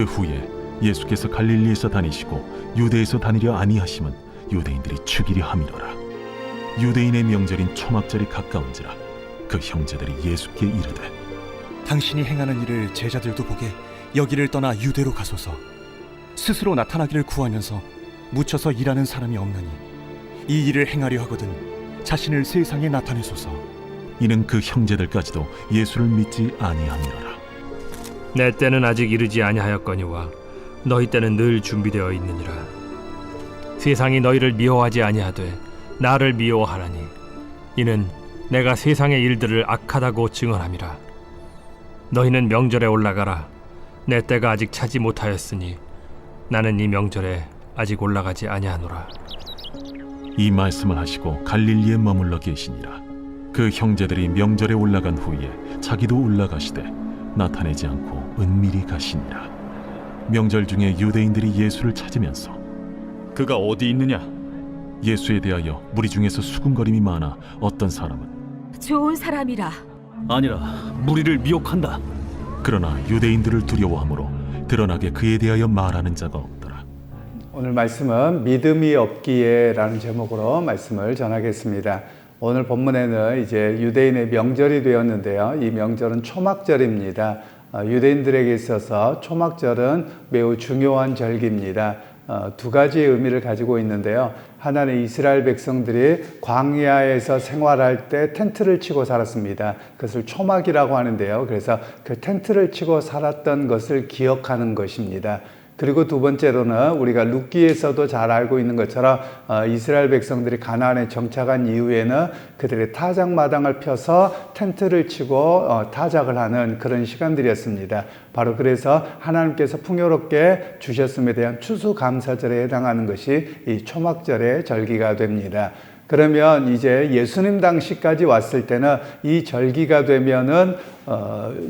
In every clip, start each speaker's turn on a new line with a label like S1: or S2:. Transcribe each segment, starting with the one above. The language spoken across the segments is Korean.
S1: 그 후에 예수께서 갈릴리에서 다니시고 유대에서 다니려 아니하심은 유대인들이 죽이려 함이로라. 유대인의 명절인 초막절이 가까운지라 그 형제들이 예수께 이르되
S2: 당신이 행하는 일을 제자들도 보게 여기를 떠나 유대로 가소서. 스스로 나타나기를 구하면서 묻혀서 일하는 사람이 없느니 이 일을 행하려 하거든 자신을 세상에 나타내소서.
S1: 이는 그 형제들까지도 예수를 믿지 아니함이로라.
S3: 내 때는 아직 이르지 아니하였거니와 너희 때는 늘 준비되어 있느니라. 세상이 너희를 미워하지 아니하되 나를 미워하나니 이는 내가 세상의 일들을 악하다고 증언함이라. 너희는 명절에 올라가라. 내 때가 아직 차지 못하였으니 나는 이 명절에 아직 올라가지 아니하노라.
S1: 이 말씀을 하시고 갈릴리에 머물러 계시니라. 그 형제들이 명절에 올라간 후에 자기도 올라가시되 나타내지 않고 은밀히 가시니라. 명절 중에 유대인들이 예수를 찾으면서
S4: 그가 어디 있느냐?
S1: 예수에 대하여 무리 중에서 수군거림이 많아 어떤 사람은
S5: 좋은 사람이라.
S4: 아니라 무리를 미혹한다.
S1: 그러나 유대인들을 두려워하므로 드러나게 그에 대하여 말하는 자가 없더라.
S6: 오늘 말씀은 믿음이 없기에 라는 제목으로 말씀을 전하겠습니다. 오늘 본문에는 이제 유대인의 명절이 되었는데요. 이 명절은 초막절입니다. 유대인들에게 있어서 초막절은 매우 중요한 절기입니다. 두 가지의 의미를 가지고 있는데요. 하나는 이스라엘 백성들이 광야에서 생활할 때 텐트를 치고 살았습니다. 그것을 초막이라고 하는데요. 그래서 그 텐트를 치고 살았던 것을 기억하는 것입니다. 그리고 두 번째로는 우리가 룻기에서도 잘 알고 있는 것처럼 이스라엘 백성들이 가나안에 정착한 이후에는 그들의 타작마당을 펴서 텐트를 치고 타작을 하는 그런 시간들이었습니다. 바로 그래서 하나님께서 풍요롭게 주셨음에 대한 추수감사절에 해당하는 것이 이 초막절의 절기가 됩니다. 그러면 이제 예수님 당시까지 왔을 때는 이 절기가 되면은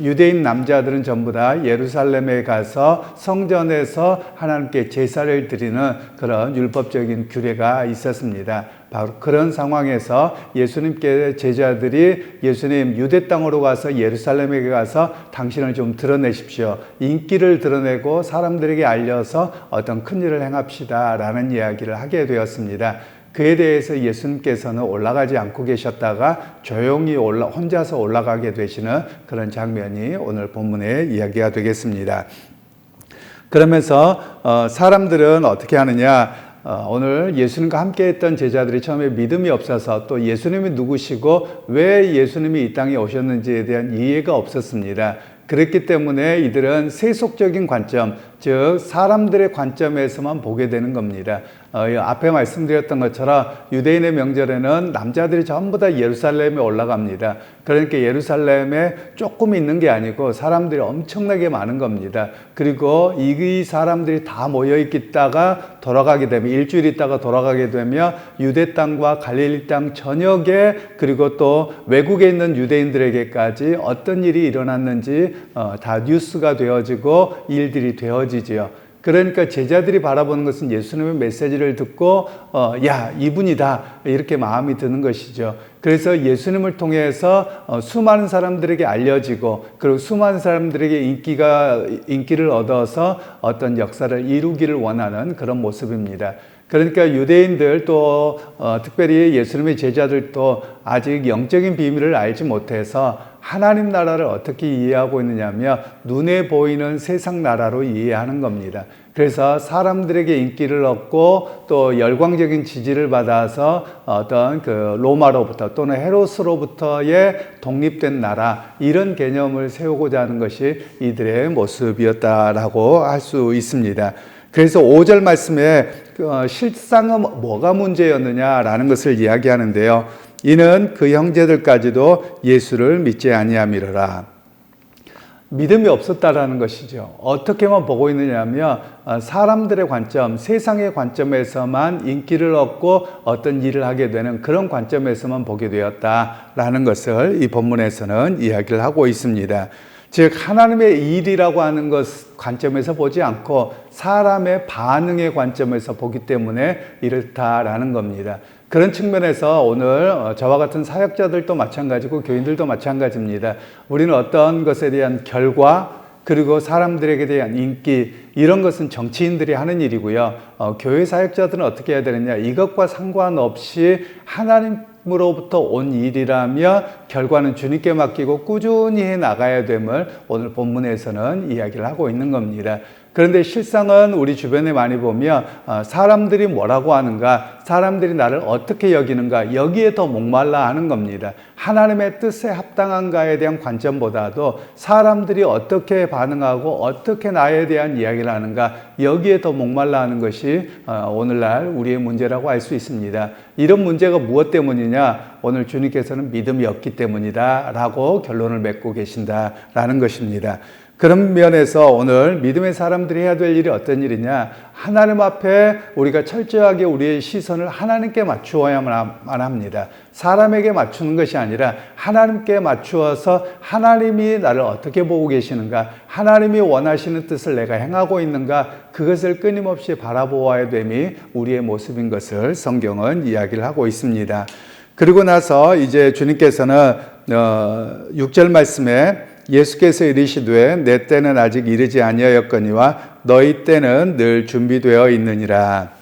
S6: 유대인 남자들은 전부 다 예루살렘에 가서 성전에서 하나님께 제사를 드리는 그런 율법적인 규례가 있었습니다. 바로 그런 상황에서 예수님께 제자들이 예수님 유대 땅으로 가서 예루살렘에 가서 당신을 좀 드러내십시오. 인기를 드러내고 사람들에게 알려서 어떤 큰 일을 행합시다 라는 이야기를 하게 되었습니다. 그에 대해서 예수님께서는 올라가지 않고 계셨다가 조용히 혼자서 올라가게 되시는 그런 장면이 오늘 본문의 이야기가 되겠습니다. 그러면서 사람들은 어떻게 하느냐? 오늘 예수님과 함께 했던 제자들이 처음에 믿음이 없어서 또 예수님이 누구시고 왜 예수님이 이 땅에 오셨는지에 대한 이해가 없었습니다. 그랬기 때문에 이들은 세속적인 관점, 즉 사람들의 관점에서만 보게 되는 겁니다. 앞에 말씀드렸던 것처럼 유대인의 명절에는 남자들이 전부 다 예루살렘에 올라갑니다. 그러니까 예루살렘에 조금 있는 게 아니고 사람들이 엄청나게 많은 겁니다. 그리고 이 사람들이 다 모여있다가 돌아가게 되면 일주일 있다가 돌아가게 되면 유대 땅과 갈릴리 땅 전역에 그리고 또 외국에 있는 유대인들에게까지 어떤 일이 일어났는지 다 뉴스가 되어지고 일들이 되어지지요. 그러니까 제자들이 바라보는 것은 예수님의 메시지를 듣고 야 이분이다 이렇게 마음이 드는 것이죠. 그래서 예수님을 통해서 수많은 사람들에게 알려지고 그리고 수많은 사람들에게 인기를 얻어서 어떤 역사를 이루기를 원하는 그런 모습입니다. 그러니까 유대인들 또 특별히 예수님의 제자들도 아직 영적인 비밀을 알지 못해서 하나님 나라를 어떻게 이해하고 있느냐면 눈에 보이는 세상 나라로 이해하는 겁니다. 그래서 사람들에게 인기를 얻고 또 열광적인 지지를 받아서 어떤 그 로마로부터 또는 헤롯으로부터의 독립된 나라 이런 개념을 세우고자 하는 것이 이들의 모습이었다라고 할 수 있습니다. 그래서 5절 말씀에 실상은 뭐가 문제였느냐라는 것을 이야기하는데요. 이는 그 형제들까지도 예수를 믿지 아니함이로라. 믿음이 없었다라는 것이죠. 어떻게만 보고 있느냐면 사람들의 관점, 세상의 관점에서만 인기를 얻고 어떤 일을 하게 되는 그런 관점에서만 보게 되었다라는 것을 이 본문에서는 이야기를 하고 있습니다. 즉 하나님의 일이라고 하는 것 관점에서 보지 않고 사람의 반응의 관점에서 보기 때문에 이렇다라는 겁니다. 그런 측면에서 오늘 저와 같은 사역자들도 마찬가지고 교인들도 마찬가지입니다. 우리는 어떤 것에 대한 결과 그리고 사람들에게 대한 인기, 이런 것은 정치인들이 하는 일이고요. 교회 사역자들은 어떻게 해야 되느냐? 이것과 상관없이 하나님으로부터 온 일이라며 결과는 주님께 맡기고 꾸준히 해 나가야 됨을 오늘 본문에서는 이야기를 하고 있는 겁니다. 그런데 실상은 우리 주변에 많이 보면 사람들이 뭐라고 하는가, 사람들이 나를 어떻게 여기는가, 여기에 더 목말라 하는 겁니다. 하나님의 뜻에 합당한가에 대한 관점보다도 사람들이 어떻게 반응하고 어떻게 나에 대한 이야기를 하는가, 여기에 더 목말라 하는 것이 오늘날 우리의 문제라고 할 수 있습니다. 이런 문제가 무엇 때문이냐? 오늘 주님께서는 믿음이 없기 때문이다 라고 결론을 맺고 계신다라는 것입니다. 그런 면에서 오늘 믿음의 사람들이 해야 될 일이 어떤 일이냐? 하나님 앞에 우리가 철저하게 우리의 시선을 하나님께 맞추어야만 합니다. 사람에게 맞추는 것이 아니라 하나님께 맞추어서 하나님이 나를 어떻게 보고 계시는가, 하나님이 원하시는 뜻을 내가 행하고 있는가, 그것을 끊임없이 바라보아야 됨이 우리의 모습인 것을 성경은 이야기를 하고 있습니다. 그리고 나서 이제 주님께서는 6절 말씀에 예수께서 이르시되 내 때는 아직 이르지 아니하였거니와 너희 때는 늘 준비되어 있느니라.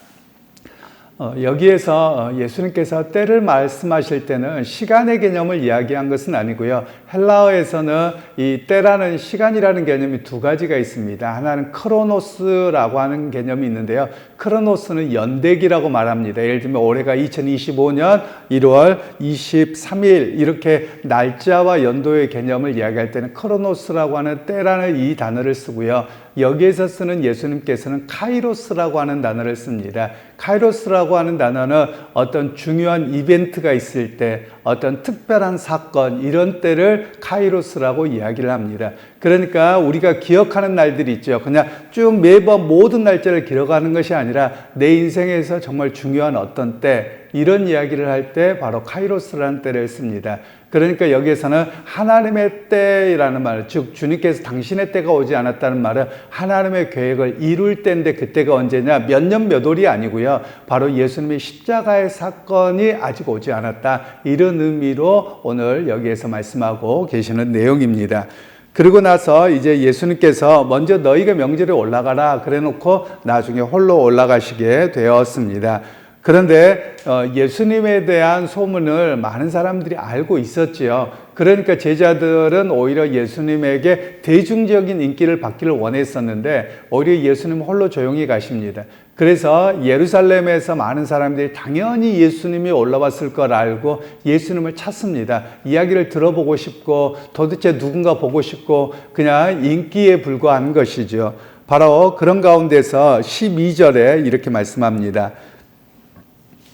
S6: 여기에서 예수님께서 때를 말씀하실 때는 시간의 개념을 이야기한 것은 아니고요. 헬라어에서는 이 때라는 시간이라는 개념이 두 가지가 있습니다. 하나는 크로노스라고 하는 개념이 있는데요. 크로노스는 연대기라고 말합니다. 예를 들면 올해가 2025년 1월 23일 이렇게 날짜와 연도의 개념을 이야기할 때는 크로노스라고 하는 때라는 이 단어를 쓰고요. 여기에서 쓰는 예수님께서는 카이로스라고 하는 단어를 씁니다. 카이로스라고 하는 단어는 어떤 중요한 이벤트가 있을 때, 어떤 특별한 사건, 이런 때를 카이로스라고 이야기를 합니다. 그러니까 우리가 기억하는 날들이 있죠. 그냥 쭉 매번 모든 날짜를 기록하는 것이 아니라 내 인생에서 정말 중요한 어떤 때, 이런 이야기를 할 때 바로 카이로스라는 때를 씁니다. 그러니까 여기에서는 하나님의 때라는 말, 즉 주님께서 당신의 때가 오지 않았다는 말은 하나님의 계획을 이룰 때인데, 그때가 언제냐? 몇 년 몇 월이 아니고요. 바로 예수님의 십자가의 사건이 아직 오지 않았다. 이런 의미로 오늘 여기에서 말씀하고 계시는 내용입니다. 그리고 나서 이제 예수님께서 먼저 너희가 명절에 올라가라 그래 놓고 나중에 홀로 올라가시게 되었습니다. 그런데 예수님에 대한 소문을 많은 사람들이 알고 있었지요. 그러니까 제자들은 오히려 예수님에게 대중적인 인기를 받기를 원했었는데 오히려 예수님은 홀로 조용히 가십니다. 그래서 예루살렘에서 많은 사람들이 당연히 예수님이 올라왔을 걸 알고 예수님을 찾습니다. 이야기를 들어보고 싶고 도대체 누군가 보고 싶고 그냥 인기에 불과한 것이죠. 바로 그런 가운데서 12절에 이렇게 말씀합니다.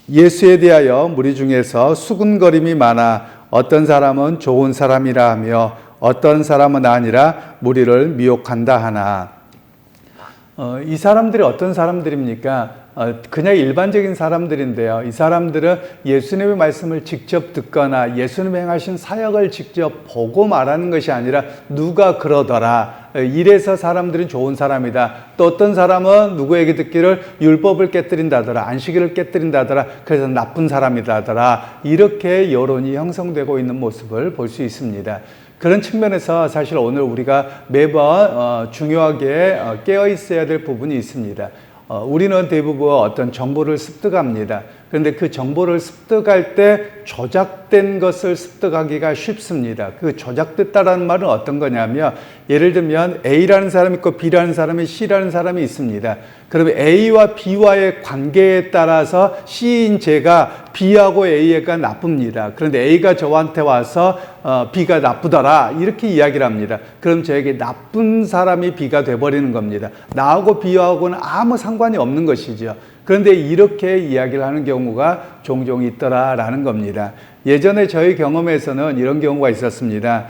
S6: 예수에 대하여 무리 중에서 수군거림이 많아 어떤 사람은 좋은 사람이라 하며 어떤 사람은 아니라 무리를 미혹한다 하나. 이 사람들이 어떤 사람들입니까? 그냥 일반적인 사람들인데요. 이 사람들은 예수님의 말씀을 직접 듣거나 예수님이 행하신 사역을 직접 보고 말하는 것이 아니라 누가 그러더라, 이래서 사람들은 좋은 사람이다. 또 어떤 사람은 누구에게 듣기를 율법을 깨뜨린다더라, 안식일을 깨뜨린다더라, 그래서 나쁜 사람이다더라, 이렇게 여론이 형성되고 있는 모습을 볼 수 있습니다. 그런 측면에서 사실 오늘 우리가 매번 중요하게 깨어 있어야 될 부분이 있습니다. 우리는 대부분 어떤 정보를 습득합니다. 그런데 그 정보를 습득할 때 조작된 것을 습득하기가 쉽습니다. 그 조작됐다라는 말은 어떤 거냐면, 예를 들면 A라는 사람이 있고 B라는 사람이 C라는 사람이 있습니다. 그러면 A와 B와의 관계에 따라서 C인 제가 B하고 A가 나쁩니다. 그런데 A가 저한테 와서 B가 나쁘더라 이렇게 이야기를 합니다. 그럼 저에게 나쁜 사람이 B가 돼버리는 겁니다. 나하고 B하고는 아무 상관이 없는 것이죠. 그런데 이렇게 이야기를 하는 경우가 종종 있더라라는 겁니다. 예전에 저희 경험에서는 이런 경우가 있었습니다.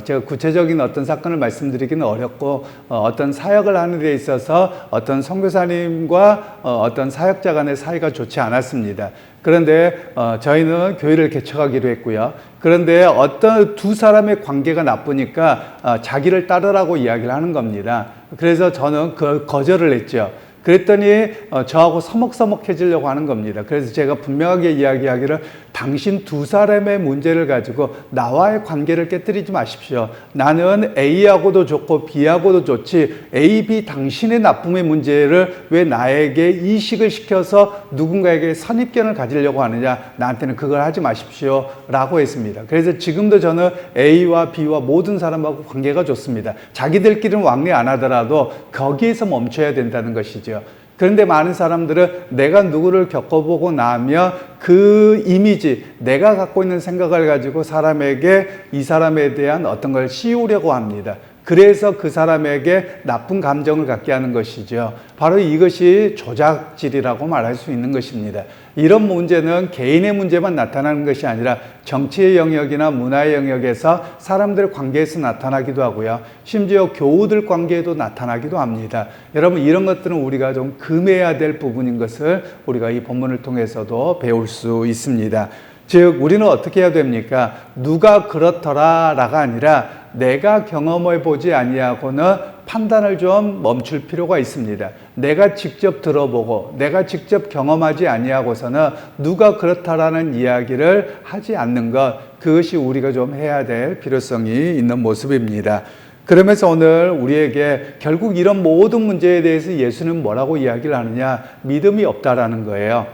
S6: 제가 구체적인 어떤 사건을 말씀드리기는 어렵고 어떤 사역을 하는 데 있어서 어떤 선교사님과 어떤 사역자 간의 사이가 좋지 않았습니다. 그런데 저희는 교회를 개척하기로 했고요. 그런데 어떤 두 사람의 관계가 나쁘니까 자기를 따르라고 이야기를 하는 겁니다. 그래서 저는 그걸 거절을 했죠. 그랬더니 저하고 서먹서먹해지려고 하는 겁니다. 그래서 제가 분명하게 이야기하기를, 당신 두 사람의 문제를 가지고 나와의 관계를 깨뜨리지 마십시오. 나는 A하고도 좋고 B하고도 좋지 A, B 당신의 나쁨의 문제를 왜 나에게 이식을 시켜서 누군가에게 선입견을 가지려고 하느냐. 나한테는 그걸 하지 마십시오 라고 했습니다. 그래서 지금도 저는 A와 B와 모든 사람하고 관계가 좋습니다. 자기들끼리는 왕래 안 하더라도 거기에서 멈춰야 된다는 것이죠. 그런데 많은 사람들은 내가 누구를 겪어보고 나면 그 이미지, 내가 갖고 있는 생각을 가지고 사람에게 이 사람에 대한 어떤 걸 씌우려고 합니다. 그래서 그 사람에게 나쁜 감정을 갖게 하는 것이죠. 바로 이것이 조작질이라고 말할 수 있는 것입니다. 이런 문제는 개인의 문제만 나타나는 것이 아니라 정치의 영역이나 문화의 영역에서 사람들 관계에서 나타나기도 하고요. 심지어 교우들 관계에도 나타나기도 합니다. 여러분 이런 것들은 우리가 좀 금해야 될 부분인 것을 우리가 이 본문을 통해서도 배울 수 있습니다. 즉 우리는 어떻게 해야 됩니까? 누가 그렇더라라가 아니라 내가 경험해 보지 아니하고는 판단을 좀 멈출 필요가 있습니다. 내가 직접 들어보고 내가 직접 경험하지 아니하고서는 누가 그렇다라는 이야기를 하지 않는 것, 그것이 우리가 좀 해야 될 필요성이 있는 모습입니다. 그러면서 오늘 우리에게 결국 이런 모든 문제에 대해서 예수는 뭐라고 이야기를 하느냐? 믿음이 없다라는 거예요.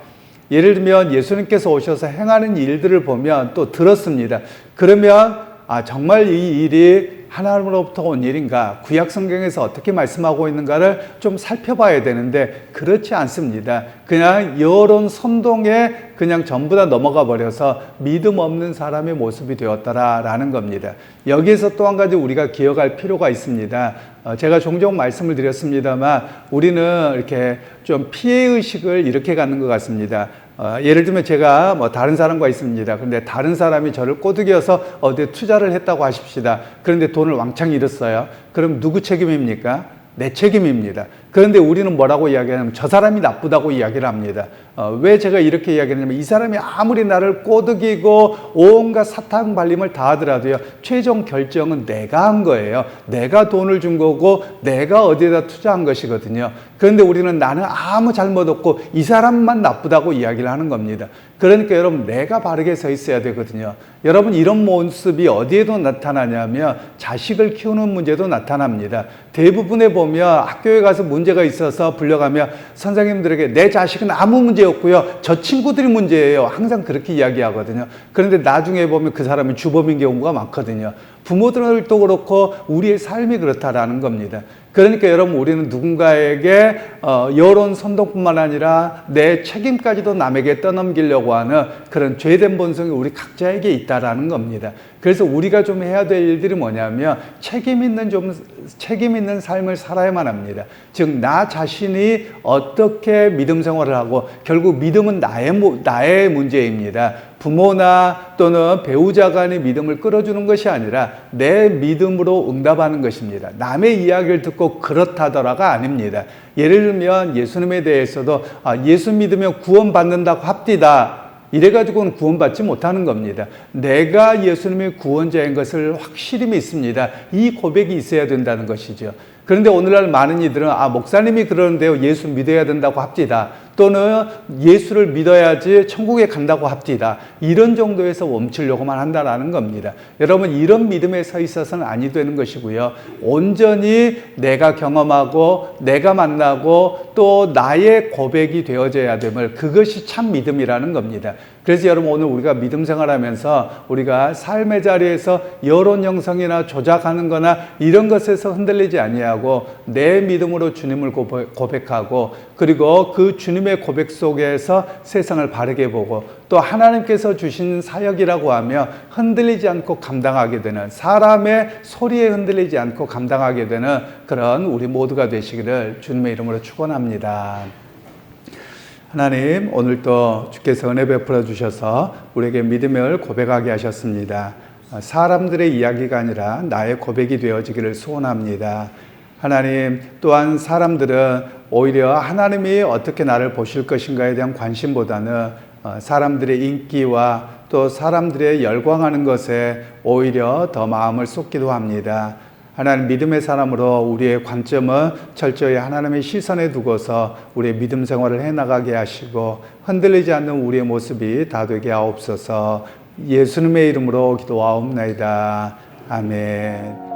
S6: 예를 들면 예수님께서 오셔서 행하는 일들을 보면 또 들었습니다. 그러면 정말 이 일이 하나님으로부터 온 일인가? 구약 성경에서 어떻게 말씀하고 있는가를 좀 살펴봐야 되는데 그렇지 않습니다. 그냥 여론 선동에 그냥 전부 다 넘어가 버려서 믿음 없는 사람의 모습이 되었다라는 겁니다. 여기에서 또 한 가지 우리가 기억할 필요가 있습니다. 제가 종종 말씀을 드렸습니다만 우리는 이렇게 좀 피해의식을 이렇게 갖는 것 같습니다. 예를 들면 제가 다른 사람과 있습니다. 그런데 다른 사람이 저를 꼬드겨서 어디에 투자를 했다고 하십시다. 그런데 돈을 왕창 잃었어요. 그럼 누구 책임입니까? 내 책임입니다. 그런데 우리는 뭐라고 이야기하냐면 저 사람이 나쁘다고 이야기를 합니다. 왜 제가 이렇게 이야기하냐면 이 사람이 아무리 나를 꼬드기고 온갖 사탕 발림을 다 하더라도요, 최종 결정은 내가 한 거예요. 내가 돈을 준 거고 내가 어디에다 투자한 것이거든요. 그런데 우리는 나는 아무 잘못 없고 이 사람만 나쁘다고 이야기를 하는 겁니다. 그러니까 여러분 내가 바르게 서 있어야 되거든요. 여러분 이런 모습이 어디에도 나타나냐면 자식을 키우는 문제도 나타납니다. 대부분에 보면 학교에 가서 문제가 있어서 불려가면 선생님들에게 내 자식은 아무 문제 없고요, 저 친구들이 문제예요. 항상 그렇게 이야기하거든요. 그런데 나중에 보면 그 사람이 주범인 경우가 많거든요. 부모들도 그렇고 우리의 삶이 그렇다라는 겁니다. 그러니까 여러분 우리는 누군가에게 여론 선동뿐만 아니라 내 책임까지도 남에게 떠넘기려고 하는 그런 죄된 본성이 우리 각자에게 있다라는 겁니다. 그래서 우리가 좀 해야 될 일들이 뭐냐면 책임 있는 삶을 살아야만 합니다. 즉 나 자신이 어떻게 믿음 생활을 하고, 결국 믿음은 나의 문제입니다. 부모나 또는 배우자 간의 믿음을 끌어주는 것이 아니라 내 믿음으로 응답하는 것입니다. 남의 이야기를 듣고 그렇다더라가 아닙니다. 예를 들면 예수님에 대해서도 예수 믿으면 구원받는다고 합디다, 이래가지고는 구원받지 못하는 겁니다. 내가 예수님의 구원자인 것을 확실히 믿습니다. 이 고백이 있어야 된다는 것이죠. 그런데 오늘날 많은 이들은 목사님이 그러는데요, 예수 믿어야 된다고 합디다, 또는 예수를 믿어야지 천국에 간다고 합디다, 이런 정도에서 멈추려고만 한다라는 겁니다. 여러분 이런 믿음에 서 있어서는 아니 되는 것이고요, 온전히 내가 경험하고 내가 만나고 또 나의 고백이 되어져야 됨을, 그것이 참 믿음이라는 겁니다. 그래서 여러분 오늘 우리가 믿음 생활하면서 우리가 삶의 자리에서 여론 형성이나 조작하는 거나 이런 것에서 흔들리지 아니하고 내 믿음으로 주님을 고백하고, 그리고 그 주님의 고백 속에서 세상을 바르게 보고, 또 하나님께서 주신 사역이라고 하며 흔들리지 않고 감당하게 되는, 사람의 소리에 흔들리지 않고 감당하게 되는 그런 우리 모두가 되시기를 주님의 이름으로 축원합니다. 하나님, 오늘도 주께서 은혜 베풀어 주셔서 우리에게 믿음을 고백하게 하셨습니다. 사람들의 이야기가 아니라 나의 고백이 되어지기를 소원합니다. 하나님, 또한 사람들은 오히려 하나님이 어떻게 나를 보실 것인가에 대한 관심보다는 사람들의 인기와 또 사람들의 열광하는 것에 오히려 더 마음을 쏟기도 합니다. 하나님 믿음의 사람으로 우리의 관점은 철저히 하나님의 시선에 두고서 우리의 믿음 생활을 해나가게 하시고 흔들리지 않는 우리의 모습이 다 되게 하옵소서. 예수님의 이름으로 기도하옵나이다. 아멘.